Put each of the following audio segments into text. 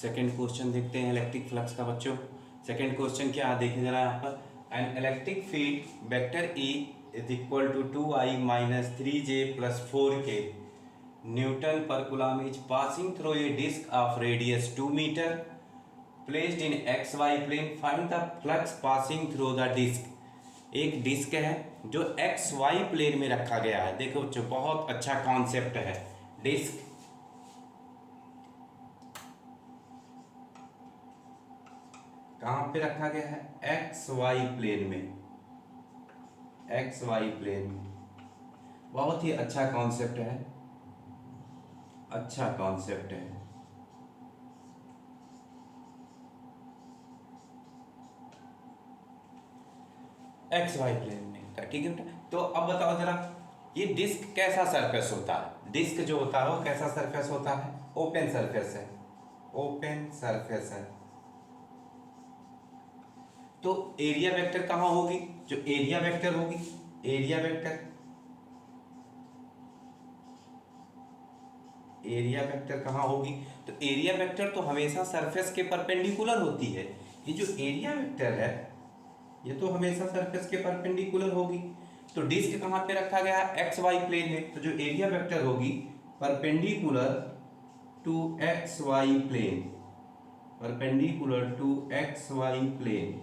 Second question देखते हैं electric flux का बच्चों। सेकेंड क्वेश्चन क्या है देखिए जरा यहाँ पर। An electric field vector E is equal to 2i minus 3j plus 4k newton per coulomb is passing through a disc of radius 2 metre placed in X Y plane. Find the flux passing through the disc. एक disc है जो x Y plane में रखा गया है। देखो बच्चों बहुत अच्छा कॉन्सेप्ट है। डिस्क कहाँ पे रखा गया है? एक्स वाई प्लेन में। एक्स वाई प्लेन में बहुत ही अच्छा कॉन्सेप्ट है। अच्छा कॉन्सेप्ट है। एक्स वाई प्लेन में ठीक है बेटा। तो अब बताओ जरा ये डिस्क कैसा सरफेस होता है? डिस्क जो होता है वो कैसा सरफेस होता है? ओपन सरफेस है। ओपन सरफेस है। तो एरिया वेक्टर कहाँ होगी? जो एरिया वेक्टर होगी, एरिया वेक्टर कहाँ होगी? तो एरिया वेक्टर तो हमेशा सरफेस के परपेंडिकुलर होती है। ये जो एरिया वेक्टर है ये तो हमेशा सरफेस के परपेंडिकुलर होगी। तो डिस्क कहाँ पे रखा गया है? एक्स वाई प्लेन में। तो जो एरिया वेक्टर होगी perpendicular to X Y plane, perpendicular to X Y plane.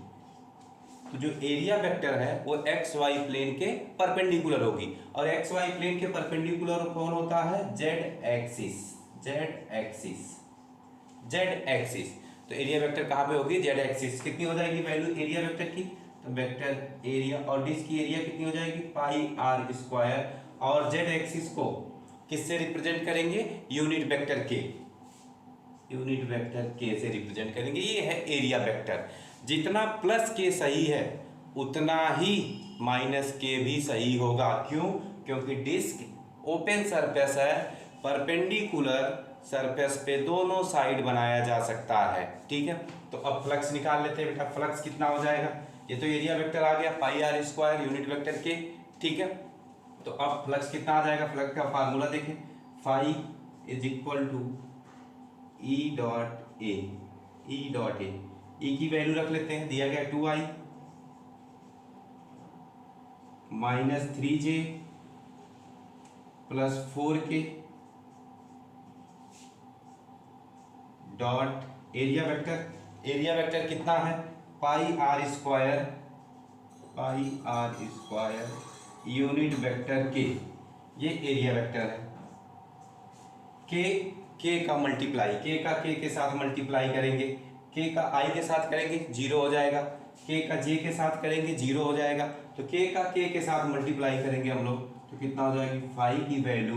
तो जो एरिया वेक्टर है वो एक्स वाई प्लेन के परपेंडिकुलर होगी। और एक्स वाई प्लेन के परपेंडिकुलर कौन होता है? Z axis. Z axis, Z axis. तो एरिया वेक्टर कहाँ पे होगी? Z axis. कितनी हो जाएगी वैल्यू एरिया वेक्टर की? तो वेक्टर एरिया और डिस्क की एरिया कितनी हो जाएगी? पाई आर स्क्वायर। और जेड एक्सिस को किससे रिप्रेजेंट करेंगे? Unit vector K. Unit vector K से रिप्रेजेंट करेंगे। ये है एरिया वेक्टर। जितना प्लस के सही है उतना ही माइनस के भी सही होगा। क्यों? क्योंकि डिस्क ओपन सरफेस है, परपेंडिकुलर सरफेस पे दोनों साइड बनाया जा सकता है। ठीक है। तो अब फ्लक्स निकाल लेते हैं बेटा। फ्लक्स कितना हो जाएगा? ये तो एरिया वेक्टर आ गया पाई आर स्क्वायर यूनिट वेक्टर के। ठीक है। तो अब फ्लक्स कितना आ जाएगा? फ्लक्स का फार्मूला देखें। Phi is equal to E dot A. E dot A, E की वैल्यू रख लेते हैं। दिया गया 2i minus 3j plus 4k dot area vector. Area vector कितना है? Pi r square, pi r square unit vector के। ये एरिया वेक्टर है। के का मल्टीप्लाई, के का के साथ मल्टीप्लाई करेंगे, के का आई के साथ करेंगे 0 हो जाएगा, के का जे के साथ करेंगे 0 हो जाएगा। तो के का के साथ मल्टीप्लाई करेंगे हम लोग तो कितना हो जाएगी? फाई की वैल्यू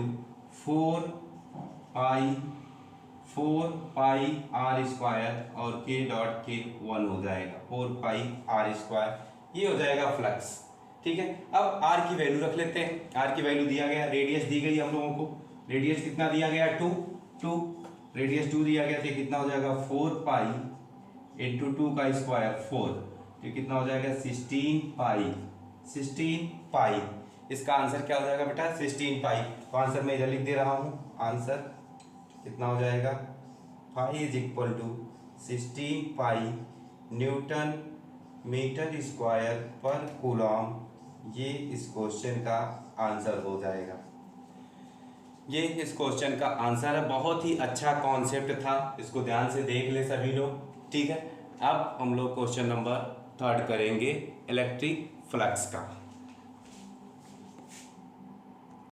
4 पाई आर स्क्वायर और के डॉट के 1 हो जाएगा। 4 पाई आर स्क्वायर ये हो जाएगा फ्लक्स। ठीक है। अब आर की वैल्यू रख लेते हैं। आर की वैल्यू दिया गया, रेडियस दी गई हम लोगों को। रेडियस कितना दिया गया? 2 रेडियस 2 दिया गया तो कितना हो जाएगा? 4 पाई इंटू 2 का स्क्वायर 4 तो कितना हो जाएगा? 16 पाई। इसका आंसर क्या हो जाएगा बेटा? 16 पाई। तो आंसर मैं इधर लिख दे रहा हूँ। आंसर कितना हो जाएगा? Phi is equal to 16 pi newton metre square पर कूलम। ये इस क्वेश्चन का आंसर हो जाएगा। ये इस क्वेश्चन का आंसर है। बहुत ही अच्छा कॉन्सेप्ट था, इसको ध्यान से देख ले सभी लोग। ठीक है। अब हम लोग क्वेश्चन नंबर 3 करेंगे इलेक्ट्रिक फ्लक्स का।